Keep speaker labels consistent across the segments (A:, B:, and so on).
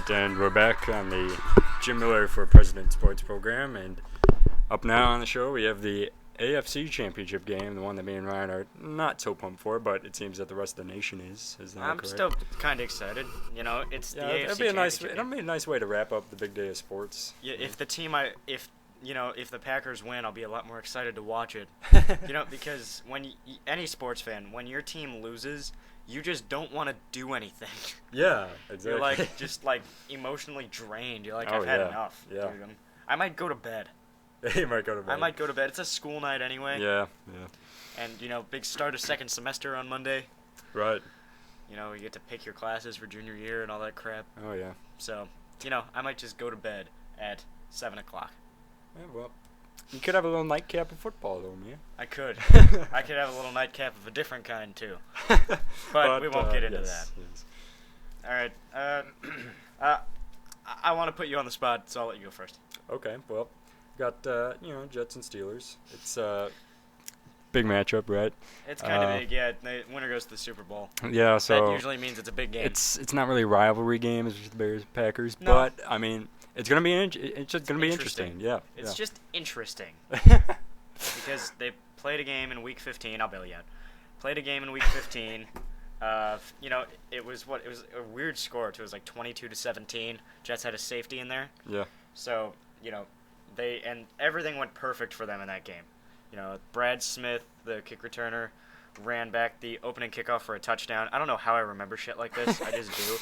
A: right, and we're back on the Jim Miller for President Sports program, and up now on the show we have the AFC Championship game, the one that me and Ryan are not so pumped for, but it seems that the rest of the nation is. Is that
B: I'm
A: correct?
B: Still kind of excited. You know, it's the AFC
A: it'll be a nice.
B: Championship
A: It'll be a nice way to wrap up the big day of sports.
B: Yeah, if the Packers win, I'll be a lot more excited to watch it. Because when any sports fan, when your team loses, you just don't want to do anything.
A: Yeah, exactly.
B: You're just emotionally drained. You're like,
A: Oh,
B: I've had
A: yeah.
B: enough.
A: Yeah.
B: Dude. I might go to bed.
A: You might go to bed.
B: I might go to bed. It's a school night anyway.
A: Yeah.
B: And big start of second semester on Monday.
A: Right.
B: You get to pick your classes for junior year and all that crap.
A: Oh yeah.
B: So, I might just go to bed at 7 o'clock.
A: Yeah, well, you could have a little nightcap of football, though, man.
B: I could. I could have a little nightcap of a different kind, too. But we won't get into that.
A: Yes.
B: All right. I want to put you on the spot, so I'll let you go first.
A: Okay, well, got, Jets and Steelers. It's a big matchup, right?
B: It's kind of big, yeah. The winner goes to the Super Bowl.
A: Yeah, so
B: that usually means it's a big game.
A: It's not really a rivalry game, it's just the Bears Packers,
B: No.
A: but, I mean, it's going to be interesting. Yeah.
B: It's just interesting. Because they played a game in Week 15. I'll bail you out. Played a game in Week 15. It was a weird score. It was like 22-17. Jets had a safety in there.
A: Yeah.
B: So, and everything went perfect for them in that game. Brad Smith, the kick returner, ran back the opening kickoff for a touchdown. I don't know how I remember shit like this. I just do.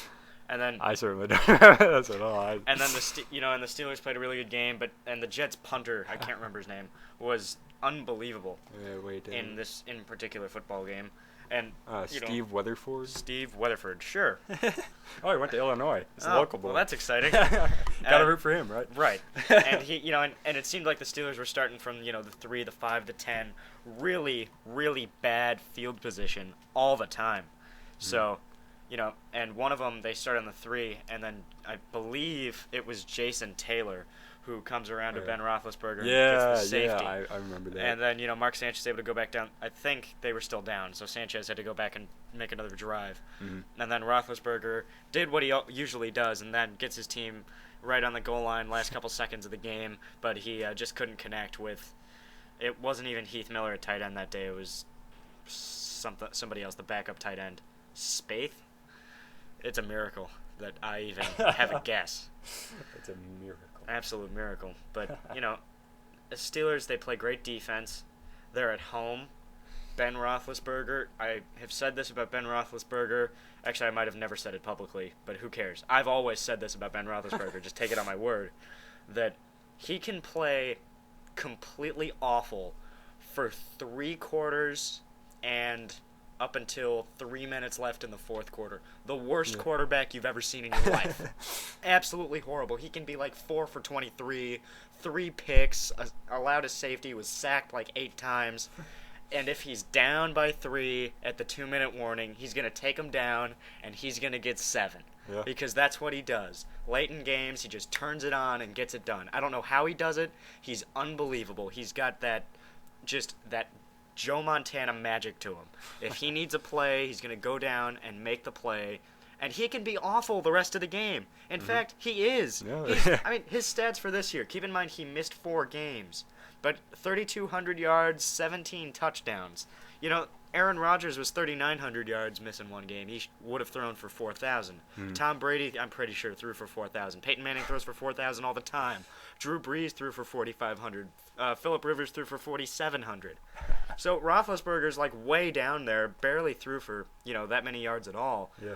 B: And then
A: I certainly don't remember that at all.
B: And then the Steelers played a really good game, and the Jets punter, I can't remember his name, was unbelievable in particular football game. And
A: Steve Weatherford.
B: Steve Weatherford, sure.
A: Oh, he went to Illinois. He's a local boy.
B: Well, that's exciting.
A: Gotta root for him, right?
B: Right. And he, and it seemed like the Steelers were starting from the 3, the 5, the 10, really, really bad field position all the time. So. And one of them, they start on the 3, and then I believe it was Jason Taylor who comes around to Ben Roethlisberger and gets the safety.
A: Yeah, I remember that.
B: And then, Mark Sanchez was able to go back down. I think they were still down, so Sanchez had to go back and make another drive. Mm-hmm. And then Roethlisberger did what he usually does, and then gets his team right on the goal line last couple seconds of the game, but he just couldn't connect with – it wasn't even Heath Miller at tight end that day. It was somebody else, the backup tight end. Spaeth? It's a miracle that I even have a guess.
A: It's a miracle.
B: Absolute miracle. But, the Steelers, they play great defense. They're at home. Ben Roethlisberger, I have said this about Ben Roethlisberger. Actually, I might have never said it publicly, but who cares? I've always said this about Ben Roethlisberger. Just take it on my word. That he can play completely awful for 3 quarters and up until 3 minutes left in the fourth quarter. The worst quarterback you've ever seen in your life. Absolutely horrible. He can be like 4 for 23, 3 picks, allowed a safety, was sacked like 8 times. And if he's down by 3 at the 2-minute warning, he's going to take him down and he's going to get 7.
A: Yeah.
B: Because that's what he does. Late in games, he just turns it on and gets it done. I don't know how he does it. He's unbelievable. He's got that Joe Montana magic to him. If he needs a play, he's going to go down and make the play. And he can be awful the rest of the game. In fact, he is.
A: Yeah.
B: His stats for this year, keep in mind he missed 4 games. But 3,200 yards, 17 touchdowns. Aaron Rodgers was 3,900 yards missing 1 game. He would have thrown for 4,000. Tom Brady, I'm pretty sure, threw for 4,000. Peyton Manning throws for 4,000 all the time. Drew Brees threw for 4,500. Phillip Rivers threw for 4,700. So Roethlisberger's way down there, barely threw for that many yards at all.
A: Yeah.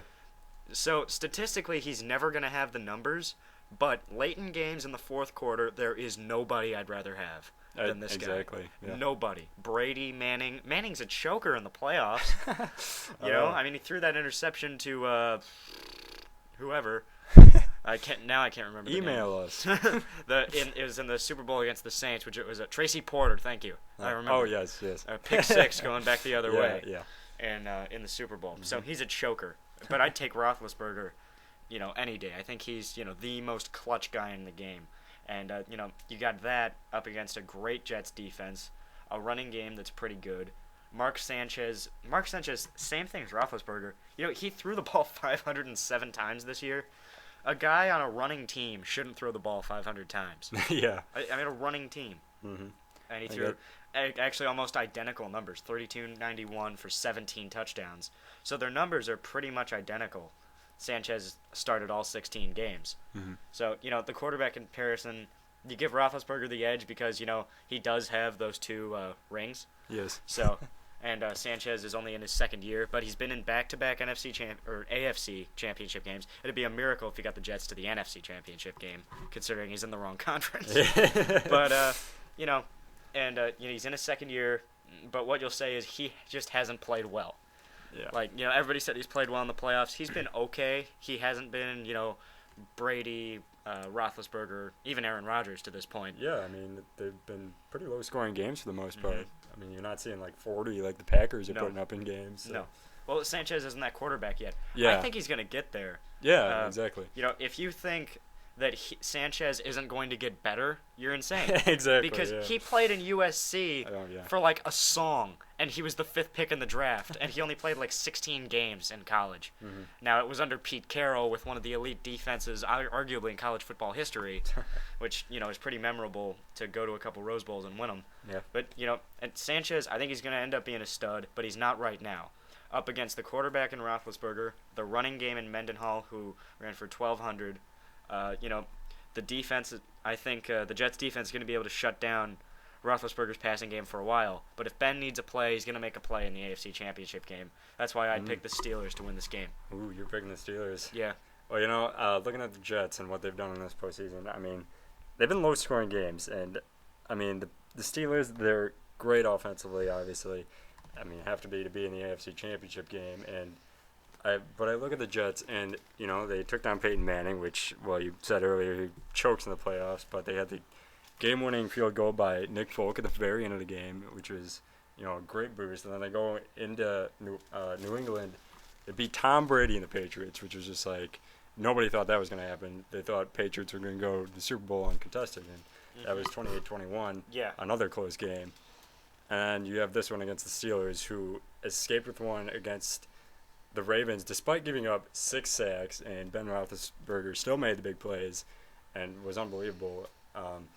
B: So statistically, he's never going to have the numbers. But late in games in the fourth quarter, there is nobody I'd rather have than this guy.
A: Exactly. Yeah.
B: Nobody. Brady, Manning. Manning's a choker in the playoffs. He threw that interception to whoever. I can't remember.
A: Email us.
B: It was in the Super Bowl against the Saints, which it was Tracy Porter. Thank you. I remember.
A: Oh yes.
B: Pick 6 going back the other way.
A: Yeah.
B: And in the Super Bowl, so he's a choker. But I'd take Roethlisberger, any day. I think he's the most clutch guy in the game. And you got that up against a great Jets defense, a running game that's pretty good. Mark Sanchez, same thing as Roethlisberger. He threw the ball 507 times this year. A guy on a running team shouldn't throw the ball 500 times.
A: Yeah.
B: I mean, a running team.
A: Mm-hmm.
B: And he threw actually almost identical numbers, 32-91 for 17 touchdowns. So their numbers are pretty much identical. Sanchez started all 16 games.
A: Mm-hmm.
B: So, the quarterback comparison, you give Roethlisberger the edge because, he does have those 2 rings.
A: Yes.
B: So, and Sanchez is only in his second year, but he's been in back-to-back AFC championship games. It'd be a miracle if he got the Jets to the NFC championship game, considering he's in the wrong conference. But, he's in his second year, but what you'll say is he just hasn't played well.
A: Yeah.
B: Everybody said he's played well in the playoffs. He's been okay. He hasn't been, Brady, Roethlisberger, even Aaron Rodgers to this point.
A: Yeah, I mean, they've been pretty low-scoring games for the most part. I mean, you're not seeing, 40 like the Packers are putting up in games. So.
B: No. Well, Sanchez isn't that quarterback yet.
A: Yeah.
B: I think he's going to get there.
A: Yeah, exactly.
B: If you think that Sanchez isn't going to get better, you're insane.
A: Exactly.
B: Because he played in USC
A: yeah.
B: for a song, and he was the 5th pick in the draft, and he only played 16 games in college.
A: Mm-hmm.
B: Now, it was under Pete Carroll with one of the elite defenses, arguably in college football history, which, is pretty memorable to go to a couple Rose Bowls and win them.
A: Yeah.
B: But, and Sanchez, I think he's going to end up being a stud, but he's not right now. Up against the quarterback in Roethlisberger, the running game in Mendenhall, who ran for 1,200. The defense, I think the Jets' defense is going to be able to shut down Roethlisberger's passing game for a while. But if Ben needs a play, he's going to make a play in the AFC Championship game. That's why I'd pick the Steelers to win this game.
A: Ooh, you're picking the Steelers.
B: Yeah.
A: Well, looking at the Jets and what they've done in this postseason, I mean, they've been low-scoring games. And, I mean, the Steelers, they're great offensively, obviously. I mean, have to be in the AFC Championship game. But I look at the Jets, and, they took down Peyton Manning, which, well, you said earlier, he chokes in the playoffs, but they had the game-winning field goal by Nick Folk at the very end of the game, which was, a great boost. And then they go into New England. They beat Tom Brady and the Patriots, which was just nobody thought that was going to happen. They thought Patriots were going to go to the Super Bowl uncontested, and that was 28-21, another close game. And you have this one against the Steelers, who escaped with one against the Ravens, despite giving up 6 sacks, and Ben Roethlisberger still made the big plays and was unbelievable. I'm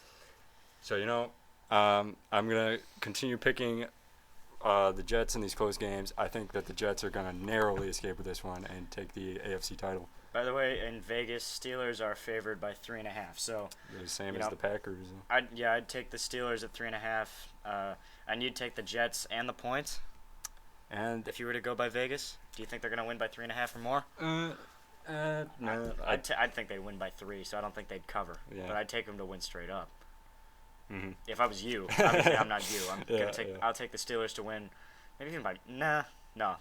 A: going to continue picking the Jets in these close games. I think that the Jets are going to narrowly escape with this one and take the AFC title.
B: By the way, in Vegas, Steelers are favored by 3.5. So
A: they're the same as the Packers.
B: I'd take the Steelers at 3.5, and you'd take the Jets and the points. And if you were to go by Vegas, do you think they're going to win by 3.5 or more?
A: No.
B: I'd think they'd win by 3, so I don't think they'd cover.
A: Yeah.
B: But I'd take them to win straight up.
A: Mm-hmm.
B: If I was you, obviously I'm not you. I'll take the Steelers to win. Maybe even by no,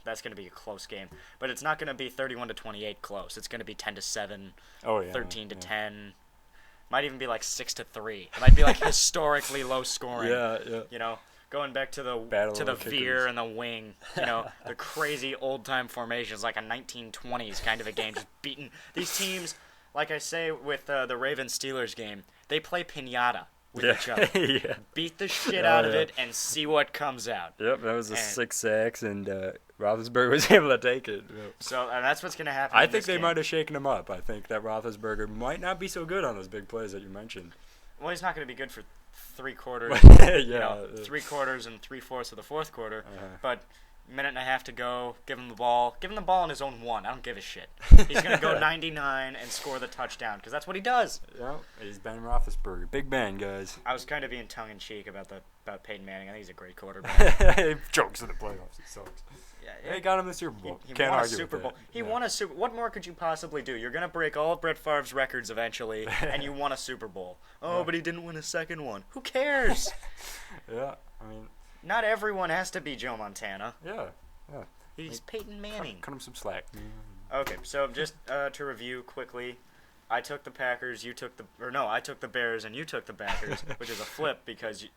B: that's going to be a close game. But it's not going to be 31-28 close. It's going to be 10-7, 13-10. Might even be 6-3. It might be historically low scoring.
A: Yeah.
B: Going back to the veer and the wing, the crazy old-time formations, like a 1920s kind of a game, just beating these teams. Like I say with the Ravens-Steelers game, they play piñata with each other. Beat the shit out of it and see what comes out.
A: Yep, that was 6 sacks, and Roethlisberger was able to take it. Yep.
B: So that's what's going to happen.
A: I think they might have shaken him up. I think that Roethlisberger might not be so good on those big plays that you mentioned.
B: Well, he's not going to be good for 3 quarters. 3 quarters and 3/4 of the fourth quarter. But minute and a half to go. Give him the ball. Give him the ball in his own 1. I don't give a shit. He's going to go 99 and score the touchdown because that's what he does.
A: Yeah, he's Ben Roethlisberger. Big Ben, guys.
B: I was kind of being tongue-in-cheek about Peyton Manning. I think he's a great quarterback.
A: He chokes in the playoffs. He sucks. Yeah, he got him the Super Bowl.
B: He
A: Can't
B: won
A: argue
B: a Super
A: with
B: Bowl.
A: that.
B: He won a Super. What more could you possibly do? You're gonna break all of Brett Favre's records eventually, and you won a Super Bowl. Oh, but he didn't win a second one. Who cares?
A: Yeah, I mean,
B: not everyone has to be Joe Montana.
A: Yeah.
B: He's Peyton Manning.
A: Cut him some slack.
B: Okay, so just to review quickly, I took the Packers, I took the Bears, and you took the Packers, which is a flip because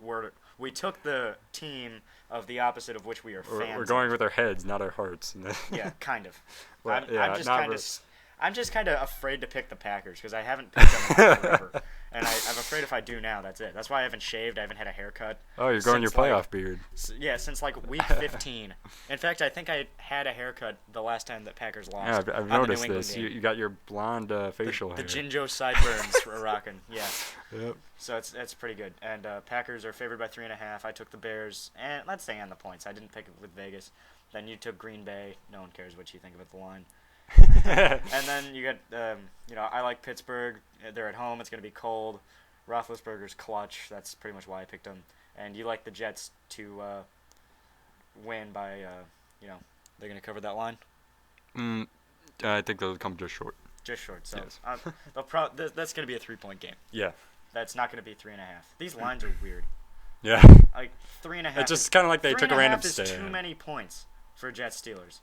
B: we took the team of the opposite of which we are fans.
A: We're going with our heads, not our hearts.
B: Yeah, kind of.
A: Well,
B: I'm just kind of afraid to pick the Packers because I haven't picked them in forever, and I have a afraid if I do now, that's it. That's why I haven't shaved. I haven't had a haircut.
A: Oh, you're growing your
B: since, like,
A: playoff beard.
B: Since like week 15. In fact, I think I had a haircut the last time that Packers lost.
A: Yeah, I've
B: on the New
A: noticed
B: England
A: this.
B: game.
A: You got your blonde facial hair.
B: The Jinjo sideburns are rocking. Yeah.
A: Yep.
B: So that's pretty good. And Packers are favored by 3.5. I took the Bears, and let's stay on the points. I didn't pick it with Vegas. Then you took Green Bay. No one cares what you think about the line. And then you got, I like Pittsburgh. They're at home. It's going to be cold. Roethlisberger's clutch. That's pretty much why I picked them. And you like the Jets to win by, they're going to cover that line?
A: I think they'll come just short.
B: Just short. So
A: Yes.
B: that's going to be a 3-point game.
A: Yeah.
B: That's not going to be 3.5. These lines are weird.
A: Yeah.
B: Like 3.5.
A: It's just kind of like they took a random
B: 3.5 is
A: stand.
B: too many points for Jets Steelers.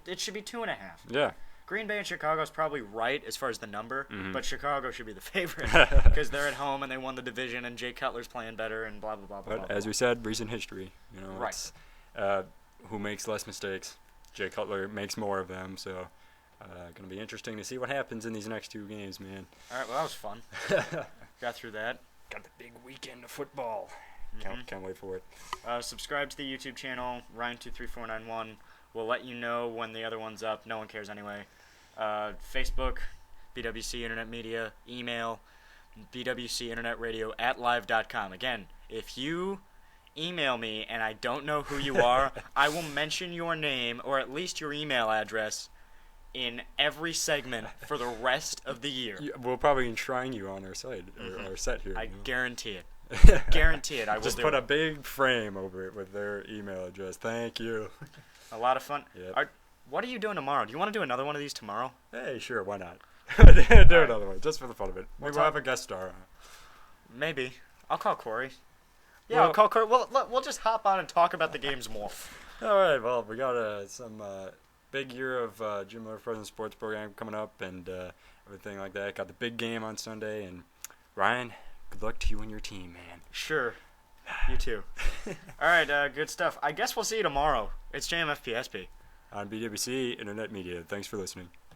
B: It should be 2.5.
A: Yeah.
B: Green Bay and Chicago is probably right as far as the number, but Chicago should be the favorite because they're at home and they won the division and Jay Cutler's playing better and blah blah blah blah.
A: But
B: blah,
A: as we said, recent history.
B: Right.
A: It's, who makes less mistakes? Jay Cutler makes more of them. So, gonna be interesting to see what happens in these next 2 games, man.
B: All right, well that was fun. Got through that.
A: Got the big weekend of football. Can't wait for it.
B: Subscribe to the YouTube channel Ryan23491. We'll let you know when the other one's up. No one cares anyway. Facebook, BWC Internet Media. Email, bwcinternetradio@live.com. Again, if you email me and I don't know who you are, I will mention your name or at least your email address in every segment for the rest of the year.
A: We'll probably enshrine you on our site, or our set here.
B: I guarantee it. Guarantee it. I will
A: Just
B: do
A: put
B: it.
A: a big frame over it with their email address. Thank you.
B: A lot of fun.
A: Yep.
B: What are you doing tomorrow? Do you want to do another one of these tomorrow?
A: Hey, sure, why not? Do
B: right.
A: another one, just for the fun of it. Maybe we'll have a guest star on.
B: Maybe. I'll call Corey. Yeah,
A: Well-
B: I'll call Corey. We'll just hop on and talk about the games more.
A: All right, well, we got some big year of Jim Miller President Sports Program coming up and everything like that. Got the big game on Sunday, and Ryan, good luck to you and your team, man.
B: Sure. You too. All right, good stuff. I guess we'll see you tomorrow. It's JMFPSP.
A: On BWC Internet Media. Thanks for listening.